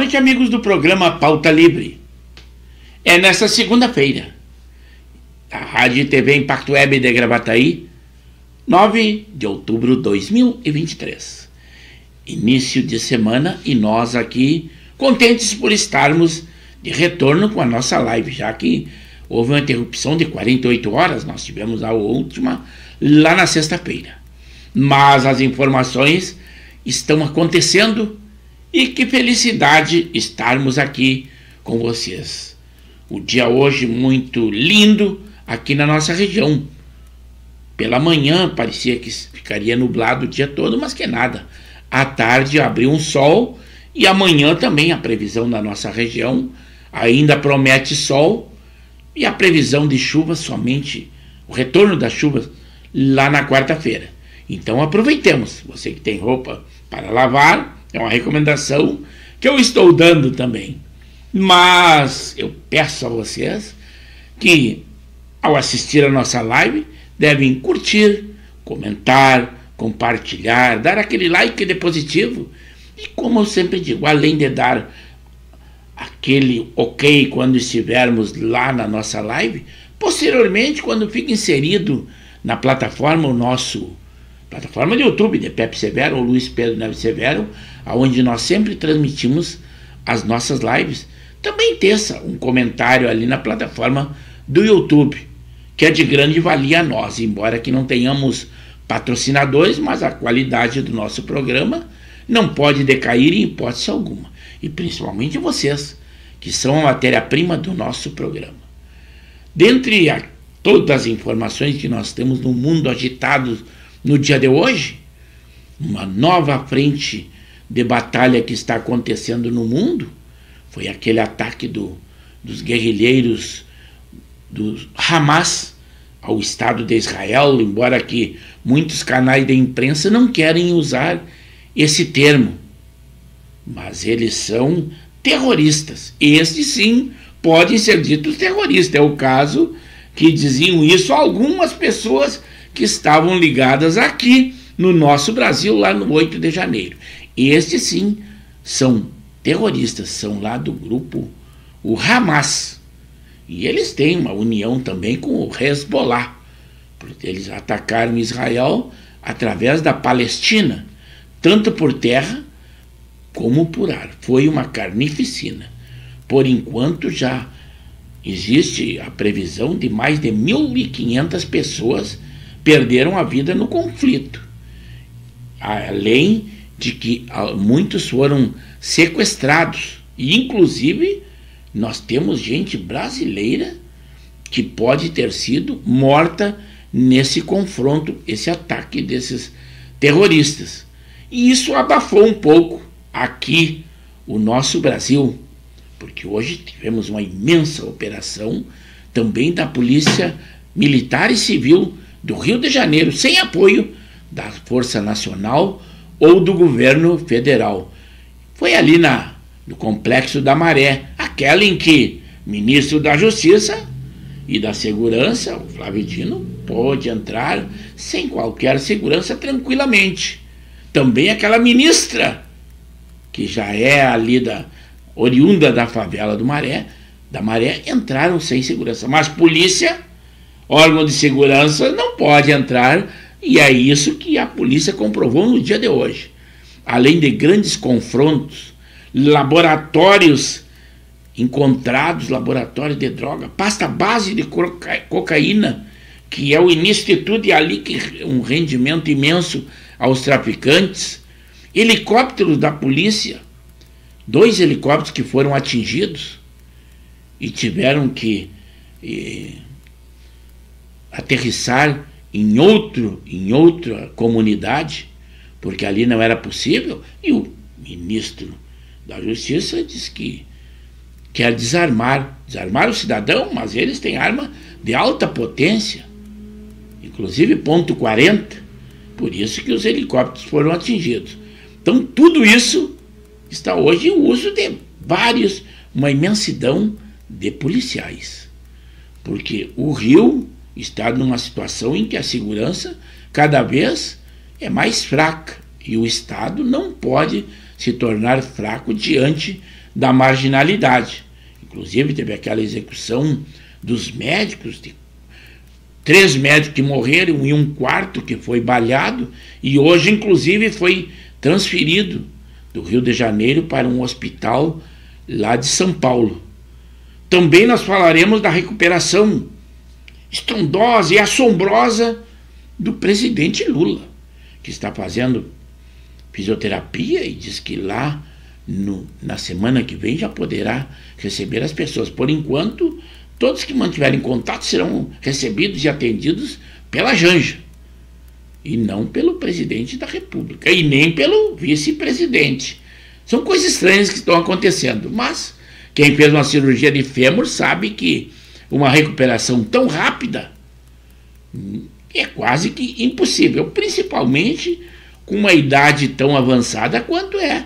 noite, amigos do programa Pauta Livre. É nesta segunda-feira, a Rádio e TV Impacto Web de Gravataí, 9 de outubro de 2023. Início de semana e nós aqui contentes por estarmos de retorno com a nossa live, já que houve uma interrupção de 48 horas, nós tivemos a última lá na sexta-feira. Mas as informações estão acontecendo e que felicidade estarmos aqui com vocês. O dia hoje muito lindo aqui na nossa região. Pela manhã parecia que ficaria nublado o dia todo, mas que nada. À tarde abriu um sol e amanhã também a previsão da nossa região ainda promete sol e a previsão de chuva somente, o retorno das chuvas lá na quarta-feira. Então aproveitemos, você que tem roupa para lavar, é uma recomendação que eu estou dando também. Mas eu peço a vocês que, ao assistir a nossa live, devem curtir, comentar, compartilhar, dar aquele like de positivo. E como eu sempre digo, além de dar aquele ok quando estivermos lá na nossa live, posteriormente, quando fica inserido na plataforma, plataforma de YouTube de Pepe Severo ou Luiz Pedro Neves Severo, onde nós sempre transmitimos as nossas lives, também teça um comentário ali na plataforma do YouTube, que é de grande valia a nós, embora que não tenhamos patrocinadores, mas a qualidade do nosso programa não pode decair em hipótese alguma, e principalmente vocês, que são a matéria-prima do nosso programa. Dentre todas as informações que nós temos no mundo agitado no dia de hoje, uma nova frente de batalha que está acontecendo no mundo foi aquele ataque dos guerrilheiros do Hamas ao Estado de Israel, embora que muitos canais de imprensa não querem usar esse termo, mas eles são terroristas. Estes sim podem ser ditos terroristas. É o caso que diziam isso algumas pessoas que estavam ligadas aqui no nosso Brasil, lá no 8 de janeiro. Estes sim são terroristas, são lá do grupo, o Hamas. E eles têm uma união também com o Hezbollah, porque eles atacaram Israel através da Palestina, tanto por terra como por ar. Foi uma carnificina. Por enquanto já existe a previsão de mais de 1.500 pessoas perderam a vida no conflito, além de que muitos foram sequestrados, e inclusive nós temos gente brasileira que pode ter sido morta nesse confronto, esse ataque desses terroristas. E isso abafou um pouco aqui o nosso Brasil, porque hoje tivemos uma imensa operação também da Polícia Militar e Civil do Rio de Janeiro, sem apoio da Força Nacional ou do governo federal. Foi ali no Complexo da Maré, aquela em que o ministro da Justiça e da Segurança, o Flávio Dino, pôde entrar sem qualquer segurança tranquilamente. Também aquela ministra, que já é ali oriunda da favela da Maré, entraram sem segurança. Mas polícia, órgão de segurança, não pode entrar, e é isso que a polícia comprovou no dia de hoje. Além de grandes confrontos, laboratórios encontrados, laboratórios de droga, pasta base de cocaína, que é o início de tudo, e ali que um rendimento imenso aos traficantes, helicópteros da polícia, 2 helicópteros que foram atingidos e tiveram que aterrissar em outra comunidade, porque ali não era possível, e o ministro da Justiça diz que quer desarmar o cidadão, mas eles têm arma de alta potência, inclusive .40, por isso que os helicópteros foram atingidos. Então tudo isso está hoje em uso de uma imensidão de policiais, porque o Rio está numa situação em que a segurança cada vez é mais fraca e o Estado não pode se tornar fraco diante da marginalidade. Inclusive teve aquela execução dos médicos, 3 médicos que morreram e 1/4 que foi baleado, e hoje inclusive foi transferido do Rio de Janeiro para um hospital lá de São Paulo. Também nós falaremos da recuperação estrondosa e assombrosa do presidente Lula, que está fazendo fisioterapia e diz que lá na semana que vem já poderá receber as pessoas. Por enquanto, todos que mantiverem contato serão recebidos e atendidos pela Janja, e não pelo presidente da República, e nem pelo vice-presidente. São coisas estranhas que estão acontecendo, mas quem fez uma cirurgia de fêmur sabe que uma recuperação tão rápida é quase que impossível, principalmente com uma idade tão avançada quanto é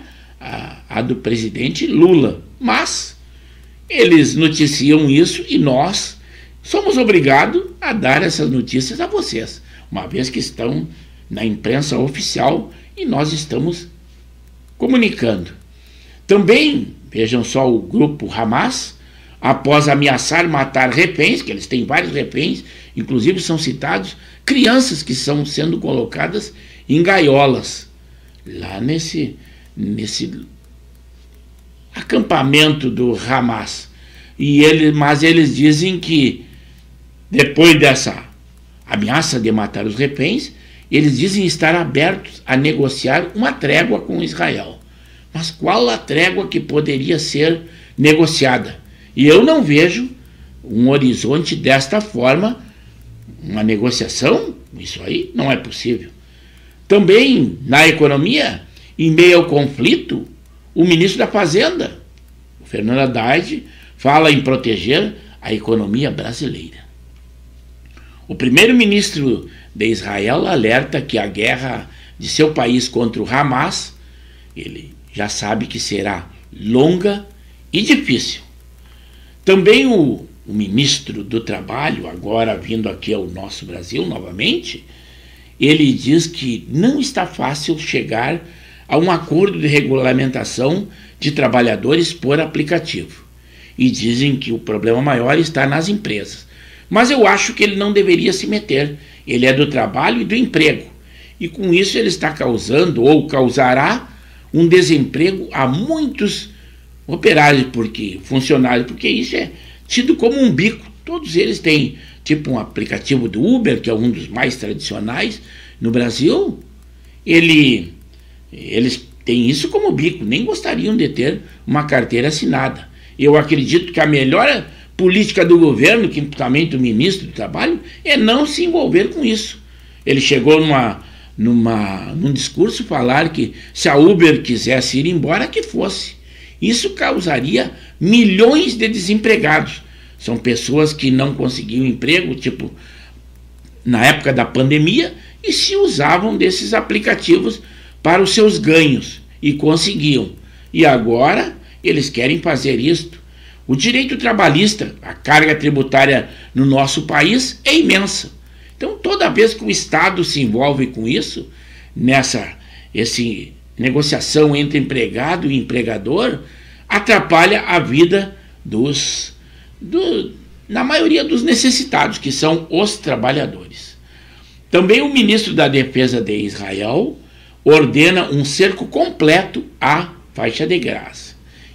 a do presidente Lula. Mas eles noticiam isso e nós somos obrigados a dar essas notícias a vocês, uma vez que estão na imprensa oficial e nós estamos comunicando. Também, vejam só, o grupo Hamas, após ameaçar matar reféns, que eles têm vários reféns, inclusive são citados crianças que estão sendo colocadas em gaiolas, lá nesse acampamento do Hamas. Mas eles dizem que, depois dessa ameaça de matar os reféns, eles dizem estar abertos a negociar uma trégua com Israel. Mas qual a trégua que poderia ser negociada? E eu não vejo um horizonte desta forma, uma negociação. Isso aí não é possível. Também, na economia, em meio ao conflito, o ministro da Fazenda, o Fernando Haddad, fala em proteger a economia brasileira. O primeiro-ministro de Israel alerta que a guerra de seu país contra o Hamas, ele já sabe que será longa e difícil. Também o ministro do Trabalho, agora vindo aqui ao nosso Brasil novamente, ele diz que não está fácil chegar a um acordo de regulamentação de trabalhadores por aplicativo. E dizem que o problema maior está nas empresas. Mas eu acho que ele não deveria se meter. Ele é do trabalho e do emprego. E com isso ele está causando, ou causará, um desemprego a muitos operários, funcionários, porque isso é tido como um bico. Todos eles têm tipo um aplicativo do Uber, que é um dos mais tradicionais no Brasil. Eles têm isso como bico, nem gostariam de ter uma carteira assinada. Eu acredito que a melhor política do governo, que também do ministro do Trabalho, é não se envolver com isso. Ele chegou num discurso falar que se a Uber quisesse ir embora, que fosse. Isso causaria milhões de desempregados. São pessoas que não conseguiam emprego, tipo, na época da pandemia, e se usavam desses aplicativos para os seus ganhos, e conseguiam. E agora eles querem fazer isto. O direito trabalhista, a carga tributária no nosso país é imensa. Então, toda vez que o Estado se envolve com isso, nessa negociação entre empregado e empregador, atrapalha a vida na maioria dos necessitados, que são os trabalhadores. Também o ministro da Defesa de Israel ordena um cerco completo à faixa de Gaza.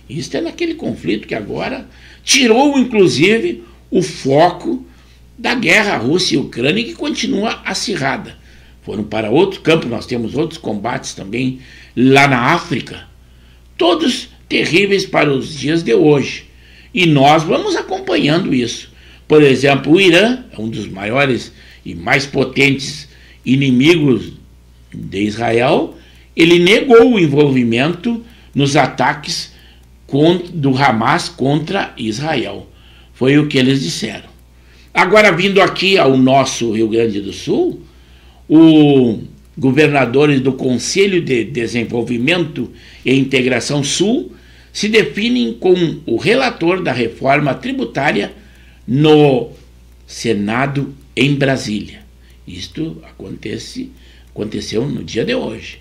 Isso é naquele conflito que agora tirou, inclusive, o foco da guerra Rússia e Ucrânia, que continua acirrada. Foram para outro campo, nós temos outros combates também lá na África, todos terríveis para os dias de hoje. E nós vamos acompanhando isso. Por exemplo, o Irã é um dos maiores e mais potentes inimigos de Israel. Ele negou o envolvimento nos ataques do Hamas contra Israel. Foi o que eles disseram. Agora, vindo aqui ao nosso Rio Grande do Sul, os governadores do Conselho de Desenvolvimento e Integração Sul se definem com o relator da reforma tributária no Senado em Brasília. Isto aconteceu no dia de hoje.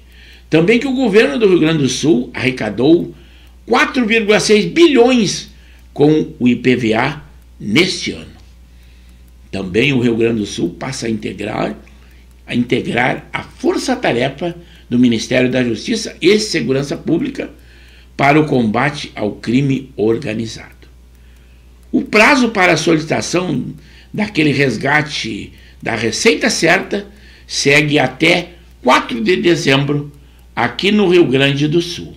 Também que o governo do Rio Grande do Sul arrecadou 4,6 bilhões com o IPVA neste ano. Também o Rio Grande do Sul passa a integrar a força-tarefa do Ministério da Justiça e Segurança Pública para o combate ao crime organizado. O prazo para a solicitação daquele resgate da receita certa segue até 4 de dezembro aqui no Rio Grande do Sul.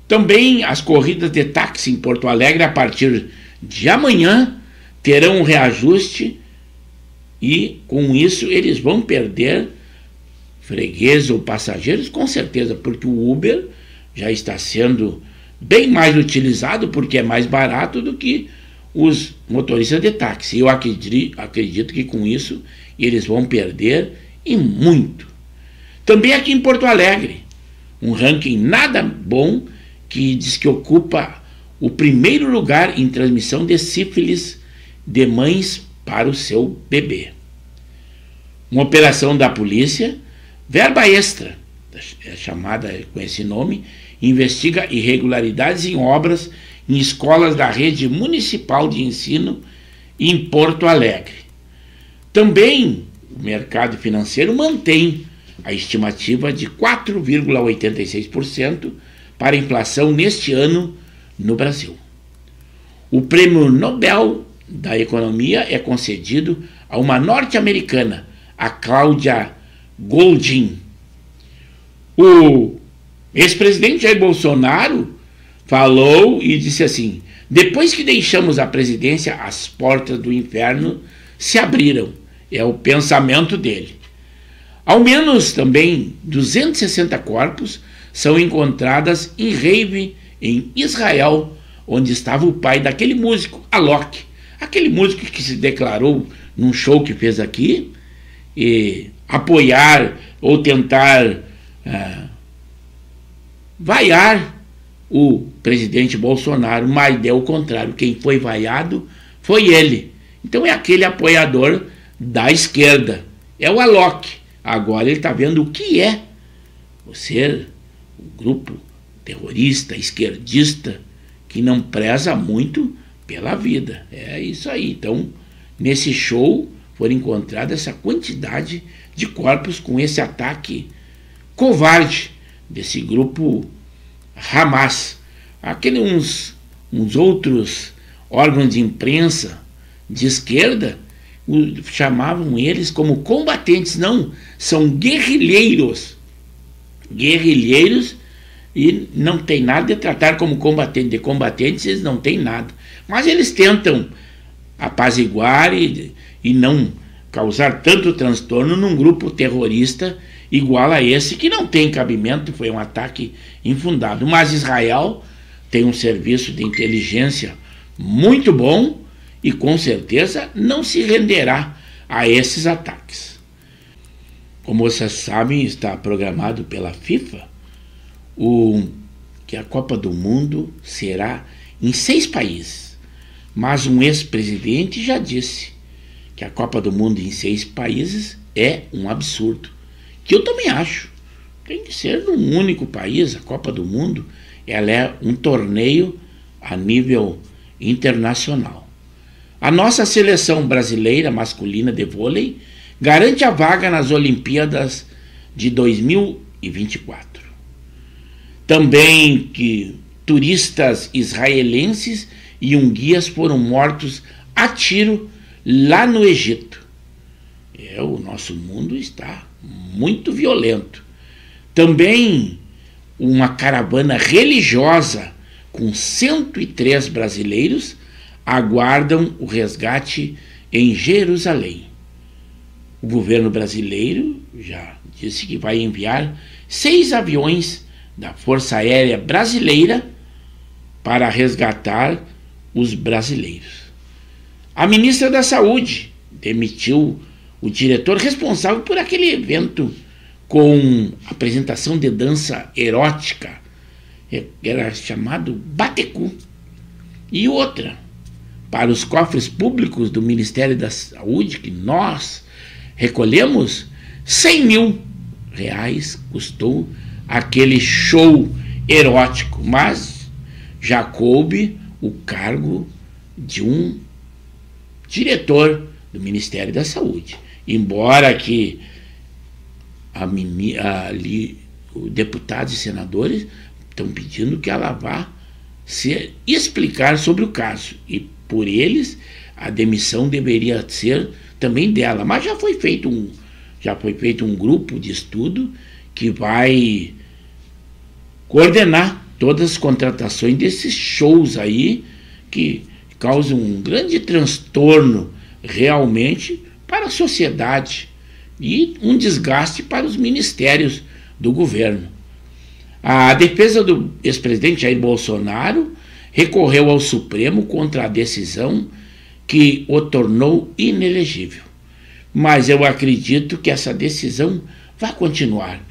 Também as corridas de táxi em Porto Alegre, a partir de amanhã, terão um reajuste e, com isso, eles vão perder fregueses ou passageiros, com certeza, porque o Uber já está sendo bem mais utilizado, porque é mais barato do que os motoristas de táxi. Eu acredito que com isso eles vão perder e muito. Também aqui em Porto Alegre, um ranking nada bom que diz que ocupa o primeiro lugar em transmissão de sífilis de mães para o seu bebê. Uma operação da polícia, verba extra, chamada com esse nome, investiga irregularidades em obras em escolas da rede municipal de ensino em Porto Alegre. Também o mercado financeiro mantém a estimativa de 4,86% para a inflação neste ano no Brasil. O Prêmio Nobel da Economia é concedido a uma norte-americana, a Cláudia Goldin. O ex-presidente Jair Bolsonaro falou e disse assim: depois que deixamos a presidência, as portas do inferno se abriram. É o pensamento dele. Ao menos também 260 corpos são encontradas em rave em Israel, onde estava o pai daquele músico, Alok. Aquele músico que se declarou num show que fez aqui, e apoiar ou tentar vaiar o presidente Bolsonaro, mas deu o contrário. Quem foi vaiado foi ele. Então é aquele apoiador da esquerda, é o Alok. Agora ele está vendo o que é ser um grupo terrorista, esquerdista, que não preza muito pela vida. É isso aí. Então, nesse show foram encontradas essa quantidade de corpos com esse ataque covarde desse grupo Hamas. Aqueles uns outros órgãos de imprensa de esquerda chamavam eles como combatentes. Não, são guerrilheiros. Guerrilheiros, e não tem nada de tratar como combatente. De combatentes eles não têm nada. Mas eles tentam apaziguar e não causar tanto transtorno num grupo terrorista igual a esse, que não tem cabimento, foi um ataque infundado. Mas Israel tem um serviço de inteligência muito bom e com certeza não se renderá a esses ataques. Como vocês sabem, está programado pela FIFA que a Copa do Mundo será em 6 países. Mas um ex-presidente já disse que a Copa do Mundo em 6 países é um absurdo. Que eu também acho. Tem que ser num único país. A Copa do Mundo, ela é um torneio a nível internacional. A nossa seleção brasileira masculina de vôlei garante a vaga nas Olimpíadas de 2024. Também que turistas israelenses e um guias foram mortos a tiro lá no Egito. O nosso mundo está muito violento. Também uma caravana religiosa com 103 brasileiros aguardam o resgate em Jerusalém. O governo brasileiro já disse que vai enviar 6 aviões da Força Aérea Brasileira para resgatar os brasileiros. A ministra da Saúde demitiu o diretor responsável por aquele evento com apresentação de dança erótica, era chamado Batecu. E outra, para os cofres públicos do Ministério da Saúde, que nós recolhemos, R$100 mil custou aquele show erótico. Mas já coube o cargo de um diretor do Ministério da Saúde. Embora que os deputados e senadores estão pedindo que ela vá se explicar sobre o caso. E por eles, a demissão deveria ser também dela. Mas já foi feito um grupo de estudo que vai coordenar todas as contratações desses shows aí que causam um grande transtorno realmente para a sociedade e um desgaste para os ministérios do governo. A defesa do ex-presidente Jair Bolsonaro recorreu ao Supremo contra a decisão que o tornou inelegível. Mas eu acredito que essa decisão vai continuar,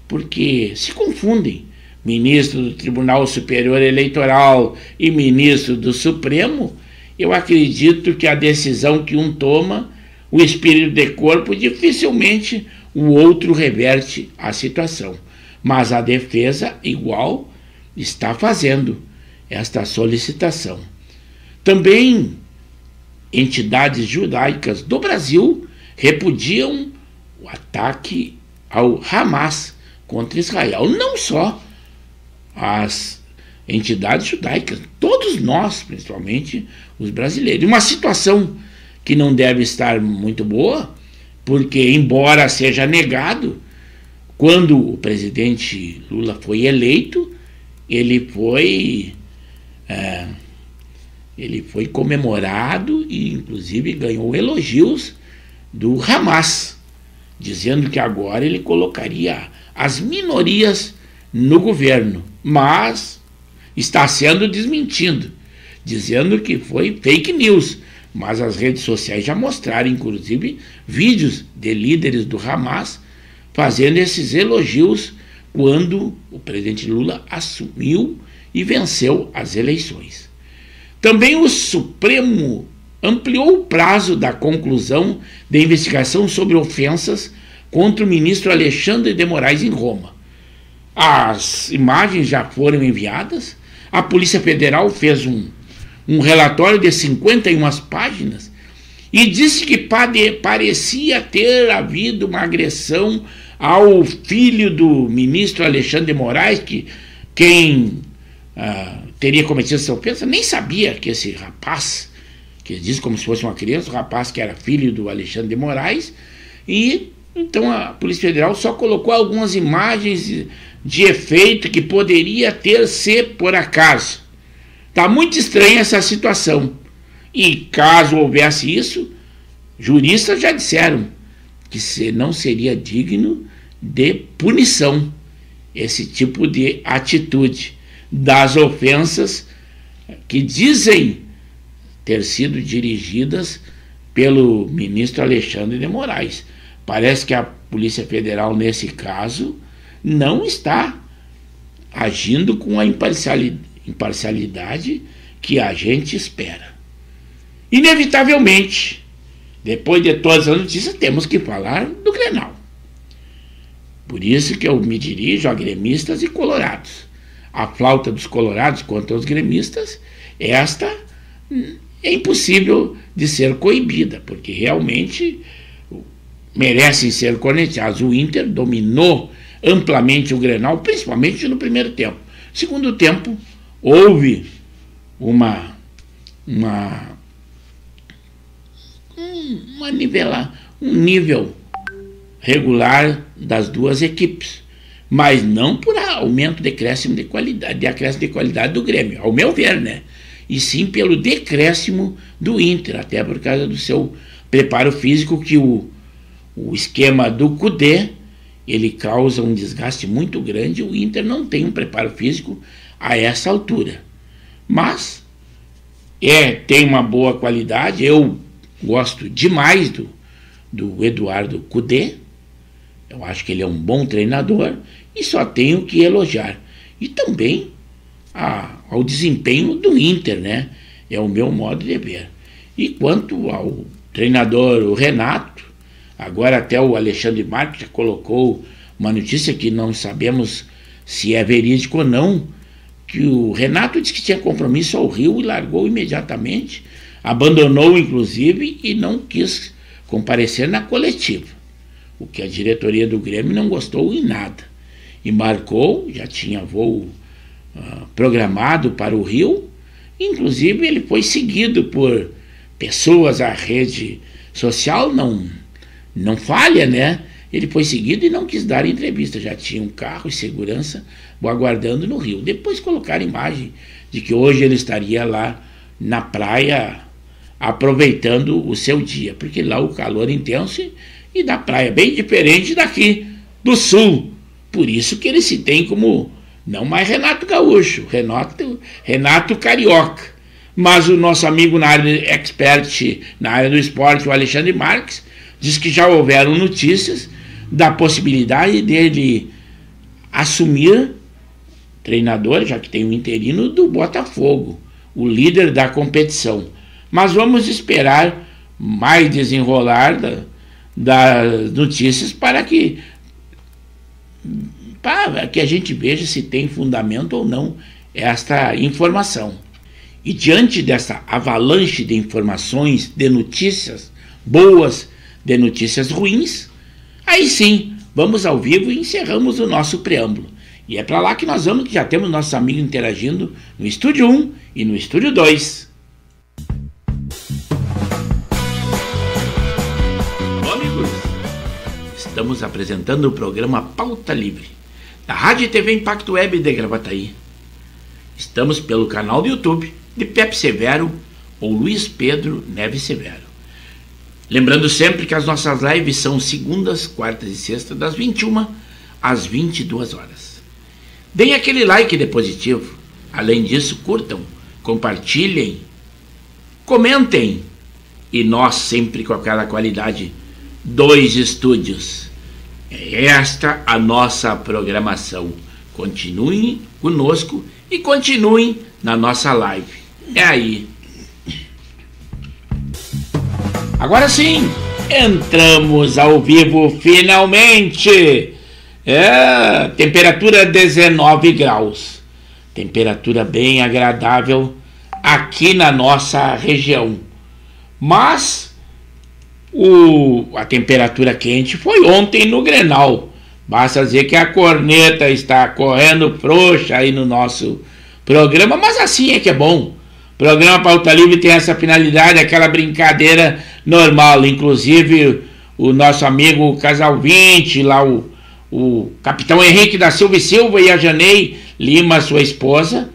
porque se confundem ministro do Tribunal Superior Eleitoral e ministro do Supremo. Eu acredito que a decisão que um toma, o espírito de corpo, dificilmente o outro reverte a situação. Mas a defesa, igual, está fazendo esta solicitação. Também entidades judaicas do Brasil repudiam o ataque ao Hamas contra Israel. Não só as entidades judaicas, todos nós, principalmente os brasileiros. Uma situação que não deve estar muito boa, porque, embora seja negado, quando o presidente Lula foi eleito, ele foi comemorado e, inclusive, ganhou elogios do Hamas, dizendo que agora ele colocaria as minorias no governo, mas está sendo desmentido, dizendo que foi fake news. Mas as redes sociais já mostraram, inclusive, vídeos de líderes do Hamas fazendo esses elogios quando o presidente Lula assumiu e venceu as eleições. Também o Supremo ampliou o prazo da conclusão da investigação sobre ofensas contra o ministro Alexandre de Moraes em Roma. As imagens já foram enviadas, a Polícia Federal fez um relatório de 51 páginas e disse que parecia ter havido uma agressão ao filho do ministro Alexandre de Moraes, que quem teria cometido essa ofensa nem sabia que esse rapaz, que diz como se fosse uma criança, o rapaz que era filho do Alexandre de Moraes, e então a Polícia Federal só colocou algumas imagens de efeito que poderia ter se por acaso. Está muito estranha essa situação. E caso houvesse isso, juristas já disseram que não seria digno de punição esse tipo de atitude das ofensas que dizem ter sido dirigidas pelo ministro Alexandre de Moraes. Parece que a Polícia Federal, nesse caso, não está agindo com a imparcialidade que a gente espera. Inevitavelmente, depois de todas as notícias, temos que falar do Grenal. Por isso que eu me dirijo a gremistas e colorados. A flauta dos colorados contra os gremistas, esta é impossível de ser coibida, porque realmente merecem ser corneteados. O Inter dominou amplamente o Grenal, principalmente no primeiro tempo. Segundo tempo, houve um nível regular das duas equipes, mas não por aumento de acréscimo de qualidade do Grêmio, ao meu ver, né? E sim pelo decréscimo do Inter, até por causa do seu preparo físico, que o esquema do Cudê, ele causa um desgaste muito grande. O Inter não tem um preparo físico a essa altura, mas tem uma boa qualidade. Eu gosto demais do Eduardo Cudê, eu acho que ele é um bom treinador e só tenho que elogiar. E também ao desempenho do Inter, né? É o meu modo de ver. E quanto ao treinador, o Renato, agora até o Alexandre Marques já colocou uma notícia que não sabemos se é verídico ou não, que o Renato disse que tinha compromisso ao Rio e largou imediatamente, abandonou inclusive e não quis comparecer na coletiva, o que a diretoria do Grêmio não gostou em nada, e marcou, já tinha voo programado para o Rio, inclusive ele foi seguido por pessoas, a rede social não falha, né? Ele foi seguido e não quis dar entrevista, já tinha um carro e segurança o aguardando no Rio. Depois colocaram imagem de que hoje ele estaria lá na praia aproveitando o seu dia, porque lá o calor intenso e da praia bem diferente daqui do sul. Por isso que ele se tem como não mais Renato Gaúcho, Renato Carioca. Mas o nosso amigo na área expert na área do esporte, o Alexandre Marques, diz que já houveram notícias da possibilidade dele assumir treinador, já que tem um interino do Botafogo, o líder da competição. Mas vamos esperar mais desenrolar das notícias para que a gente veja se tem fundamento ou não esta informação. E diante dessa avalanche de informações, de notícias boas, de notícias ruins, aí sim, vamos ao vivo e encerramos o nosso preâmbulo. E é para lá que nós vamos, que já temos nossos amigos interagindo no Estúdio 1 e no Estúdio 2. Olá, amigos! Estamos apresentando o programa Pauta Livre, da Rádio e TV Impacto Web de Gravataí. Estamos pelo canal do YouTube de Pepe Severo ou Luiz Pedro Neves Severo. Lembrando sempre que as nossas lives são segundas, quartas e sextas, das 21 às 22 horas. Deem aquele like de positivo. Além disso, curtam, compartilhem, comentem. E nós sempre com aquela qualidade, 2 estúdios. É esta a nossa programação. Continuem conosco e continuem na nossa live. É aí. Agora sim, entramos ao vivo finalmente. Temperatura 19 graus. Temperatura bem agradável aqui na nossa região. Mas a temperatura quente foi ontem no Grenal. Basta dizer que a corneta está correndo frouxa aí no nosso programa, mas assim é que é bom. O programa Pauta Livre tem essa finalidade, aquela brincadeira normal. Inclusive o nosso amigo Casal 20, lá o capitão Henrique da Silva e Silva e a Janei Lima, sua esposa,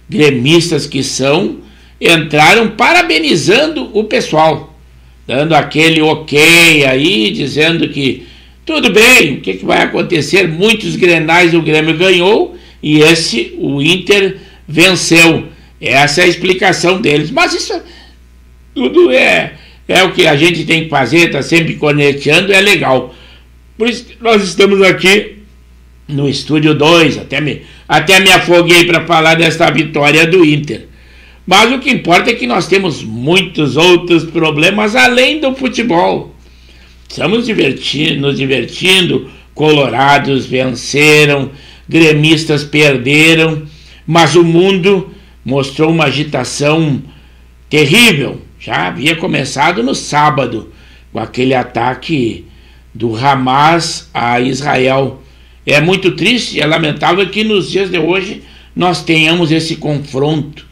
gremistas que são, entraram parabenizando o pessoal, dando aquele ok aí, dizendo que tudo bem, o que vai acontecer? Muitos grenais o Grêmio ganhou e o Inter venceu. Essa é a explicação deles. Mas isso tudo é o que a gente tem que fazer, está sempre corneteando, é legal. Por isso que nós estamos aqui no Estúdio 2, até me afoguei para falar desta vitória do Inter. Mas o que importa é que nós temos muitos outros problemas além do futebol. Estamos nos divertindo, colorados venceram, gremistas perderam, mas o mundo mostrou uma agitação terrível. Já havia começado no sábado, com aquele ataque do Hamas a Israel. É muito triste, é lamentável que nos dias de hoje nós tenhamos esse confronto.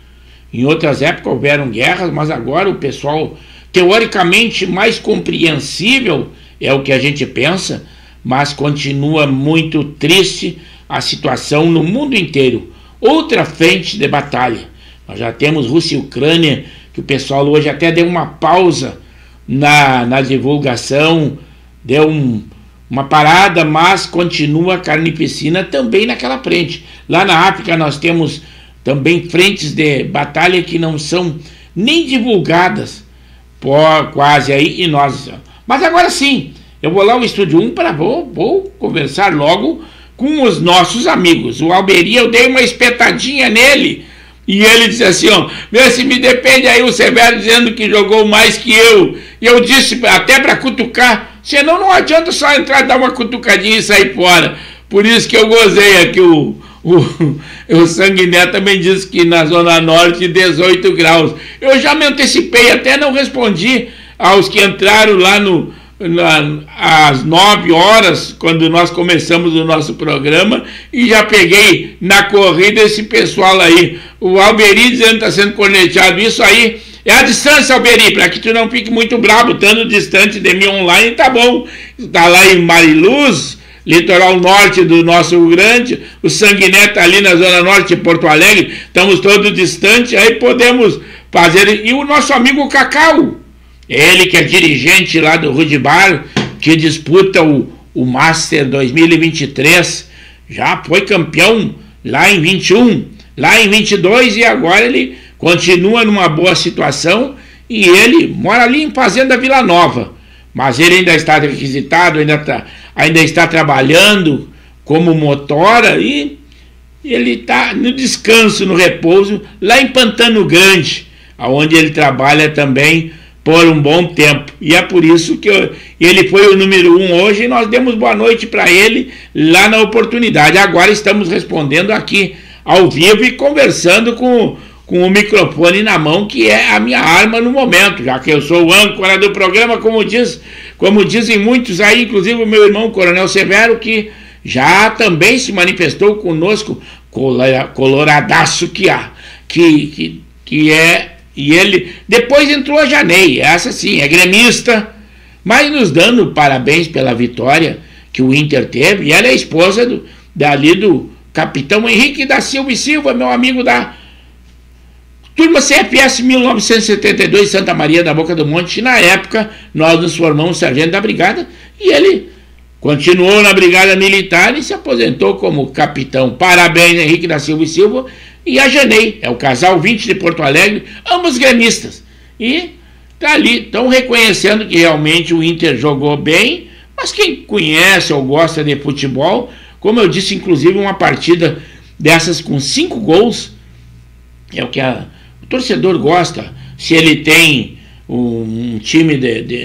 Em outras épocas houveram guerras, mas agora o pessoal, teoricamente mais compreensível, é o que a gente pensa, mas continua muito triste a situação no mundo inteiro. Outra frente de batalha. Nós já temos Rússia e Ucrânia, que o pessoal hoje até deu uma pausa na divulgação, deu uma parada, mas continua a carnificina também naquela frente. Lá na África nós temos também frentes de batalha que não são nem divulgadas, quase aí, e nós... Mas agora sim, eu vou lá ao Estúdio 1 vou conversar logo com os nossos amigos. O Alberia, eu dei uma espetadinha nele, e ele disse assim, vê se me depende aí o Severo dizendo que jogou mais que eu. E eu disse, até para cutucar, senão não adianta só entrar, dar uma cutucadinha e sair fora. Por isso que eu gozei aqui o o Sanguiné também disse que na Zona Norte 18 graus. Eu já me antecipei, até não respondi aos que entraram lá às 9 horas, quando nós começamos o nosso programa, e já peguei na corrida esse pessoal aí. O Alberi dizendo que está sendo cornetado. Isso aí é a distância, Alberi, para que tu não fique muito bravo, estando distante de mim online, tá bom. Está lá em Mariluz, litoral norte do nosso Rio Grande, o Sanguiné está ali na Zona Norte de Porto Alegre, estamos todos distantes, aí podemos fazer. E o nosso amigo Cacau, ele que é dirigente lá do Rudibar, que disputa o Master 2023, já foi campeão lá em 21, lá em 22, e agora ele continua numa boa situação, e ele mora ali em Fazenda Vila Nova, mas ele ainda está requisitado, ainda está trabalhando como motora, e ele está no descanso, no repouso, lá em Pantano Grande, onde ele trabalha também por um bom tempo. E é por isso que ele foi o número 1 hoje, e nós demos boa noite para ele lá na oportunidade. Agora estamos respondendo aqui ao vivo e conversando com o microfone na mão, que é a minha arma no momento, já que eu sou o âncora do programa, como dizem muitos aí, inclusive o meu irmão Coronel Severo, que já também se manifestou conosco, coloradaço que é, e ele depois entrou a Janei, essa sim, é gremista, mas nos dando parabéns pela vitória que o Inter teve, e ela é esposa do capitão Henrique da Silva e Silva, meu amigo da turma CFS 1972, Santa Maria da Boca do Monte. Na época nós nos formamos sargento da brigada, e ele continuou na brigada militar e se aposentou como capitão. Parabéns, Henrique da Silva e Silva. E a Janei, é o casal 20 de Porto Alegre, ambos gremistas, e tá ali, estão reconhecendo que realmente o Inter jogou bem, mas quem conhece ou gosta de futebol, como eu disse, inclusive uma partida dessas com 5 gols, é o que o torcedor gosta, se ele tem um time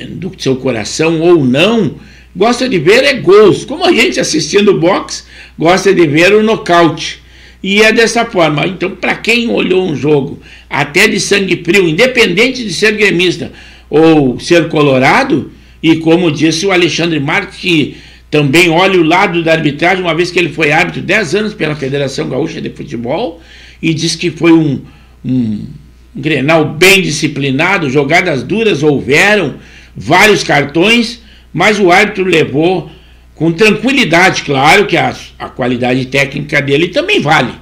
do seu coração ou não, gosta de ver gols, como a gente assistindo boxe, gosta de ver o nocaute. E é dessa forma. Então, para quem olhou um jogo até de sangue frio, independente de ser gremista ou ser colorado, e como disse o Alexandre Marques, que também olha o lado da arbitragem, uma vez que ele foi árbitro 10 anos pela Federação Gaúcha de Futebol, e diz que foi um Grenal bem disciplinado, jogadas duras houveram, vários cartões, mas o árbitro levou com tranquilidade. Claro que a qualidade técnica dele também vale.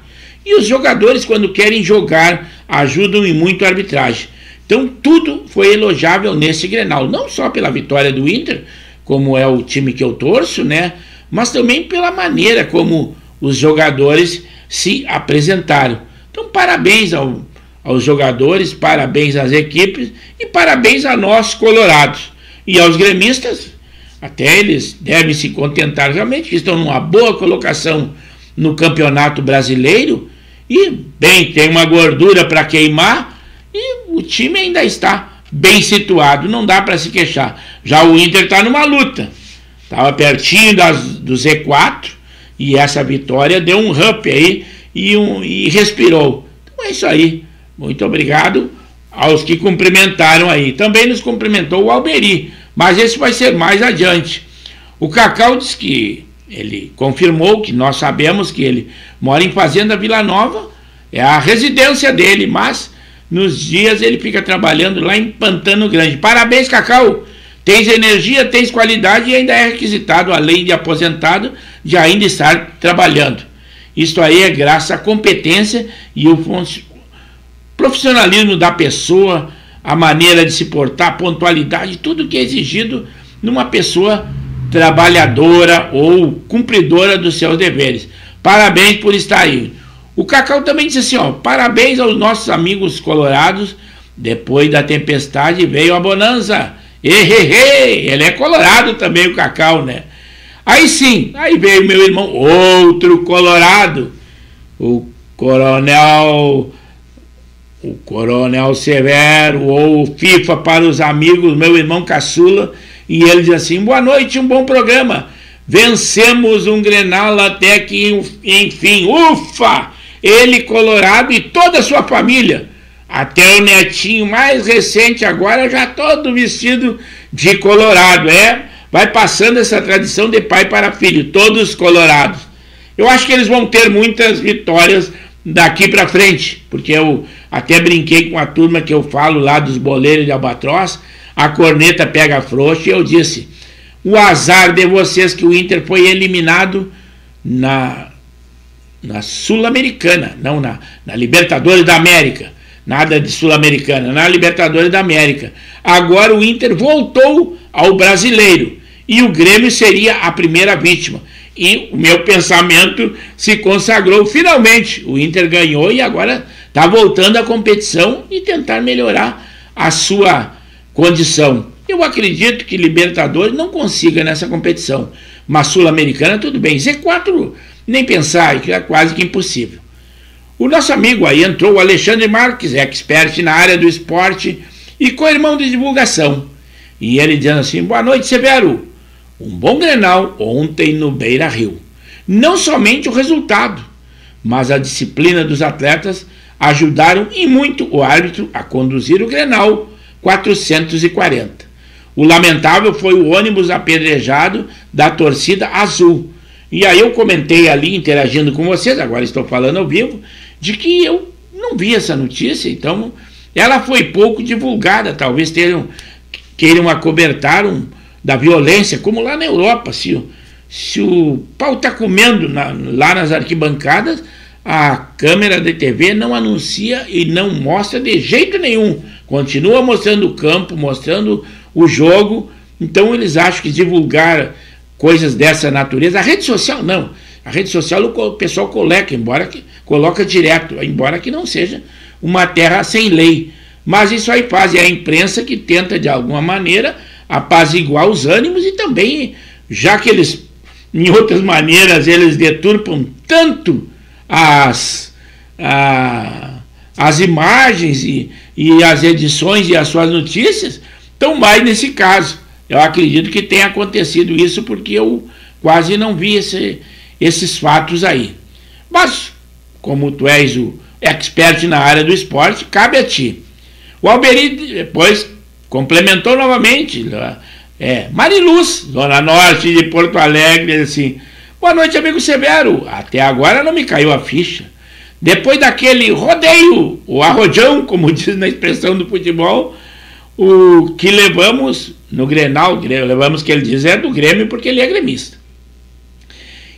E os jogadores, quando querem jogar, ajudam e muito a arbitragem. Então tudo foi elogiável nesse Grenal, não só pela vitória do Inter, como é o time que eu torço, né? Mas também pela maneira como os jogadores se apresentaram. Então parabéns aos jogadores, parabéns às equipes e parabéns a nós colorados. E aos gremistas, até eles devem se contentar realmente, que estão numa boa colocação no Campeonato Brasileiro, e bem, tem uma gordura para queimar, e o time ainda está bem situado, não dá para se queixar. Já o Inter está numa luta, estava pertinho do Z4, e essa vitória deu um up aí e respirou. Então é isso aí, muito obrigado aos que cumprimentaram aí. Também nos cumprimentou o Alberi, mas esse vai ser mais adiante. O Cacau diz que ele confirmou, que nós sabemos que ele mora em Fazenda Vila Nova, é a residência dele, mas nos dias ele fica trabalhando lá em Pantano Grande. Parabéns, Cacau, tens energia, tens qualidade e ainda é requisitado, além de aposentado, de ainda estar trabalhando. Isso aí é graças à competência e o profissionalismo da pessoa, a maneira de se portar, a pontualidade, tudo que é exigido numa pessoa trabalhadora ou cumpridora dos seus deveres. Parabéns por estar aí. O Cacau também disse assim, ó, parabéns aos nossos amigos colorados, depois da tempestade veio a bonança. Ele é colorado também, o Cacau, né? Aí sim, aí veio meu irmão, outro colorado, o Coronel Severo, ou FIFA para os amigos, meu irmão caçula, e ele diz assim, boa noite, um bom programa, Vencemos um Grenal até que, enfim, ufa! Ele, Colorado, e toda a sua família. Até o netinho mais recente agora já todo vestido de Colorado. Vai passando essa tradição de pai para filho, todos colorados. Eu acho que eles vão ter muitas vitórias daqui para frente, porque eu até brinquei com a turma que eu falo lá dos boleiros de Albatroz, a corneta pega frouxa, e eu disse, o azar de vocês que o Inter foi eliminado na Sul-Americana, não na Libertadores da América, nada de Sul-Americana, na Libertadores da América. Agora o Inter voltou ao Brasileiro, e o Grêmio seria a primeira vítima. E o meu pensamento se consagrou finalmente. O Inter ganhou e agora está voltando à competição e tentar melhorar a sua condição. Eu acredito que Libertadores não consiga nessa competição, mas Sul-Americana tudo bem. Z4 nem pensar, que é quase que impossível. O nosso amigo aí entrou, o Alexandre Marques, expert na área do esporte e co-irmão de divulgação. E ele dizendo assim, boa noite, Severo. Um bom Grenal ontem no Beira-Rio. Não somente o resultado, mas a disciplina dos atletas ajudaram e muito o árbitro a conduzir o Grenal 440. O lamentável foi o ônibus apedrejado da torcida azul. E aí eu comentei ali, interagindo com vocês, agora estou falando ao vivo, de que eu não vi essa notícia, então ela foi pouco divulgada, talvez queiram acobertar da violência, como lá na Europa, se o pau está comendo lá nas arquibancadas, a câmera de TV não anuncia e não mostra de jeito nenhum, continua mostrando o campo, mostrando o jogo. Então eles acham que divulgar coisas dessa natureza, a rede social não, a rede social o pessoal coloca direto, embora que não seja uma terra sem lei, mas isso aí faz, é a imprensa que tenta de alguma maneira apaziguar os ânimos e também, já que eles, em outras maneiras, eles deturpam tanto as imagens e as edições e as suas notícias, tão mais nesse caso. Eu acredito que tenha acontecido isso porque eu quase não vi esses fatos aí. Mas, como tu és o expert na área do esporte, cabe a ti. O Alberi depois complementou novamente, Mariluz, Zona Norte de Porto Alegre, assim, boa noite, amigo Severo, até agora não me caiu a ficha. Depois daquele rodeio, o arrojão, como diz na expressão do futebol, o que levamos no Grenal, levamos que ele diz é do Grêmio porque ele é gremista.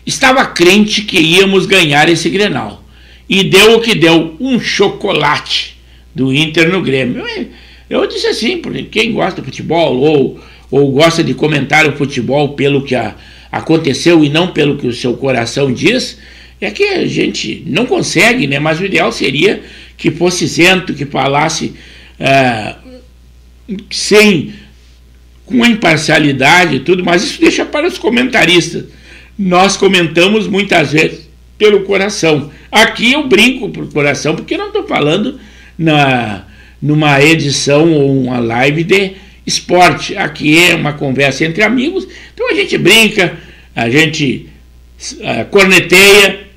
Estava crente que íamos ganhar esse Grenal, e deu o que deu, um chocolate do Inter no Grêmio. Eu disse assim, porque quem gosta de futebol ou gosta de comentar o futebol pelo que aconteceu e não pelo que o seu coração diz, é que a gente não consegue, né? Mas o ideal seria que fosse isento, que falasse com imparcialidade e tudo, mas isso deixa para os comentaristas. Nós comentamos muitas vezes pelo coração. Aqui eu brinco por coração, porque não estou falando numa edição ou uma live de esporte. Aqui é uma conversa entre amigos, então a gente brinca, a gente corneteia.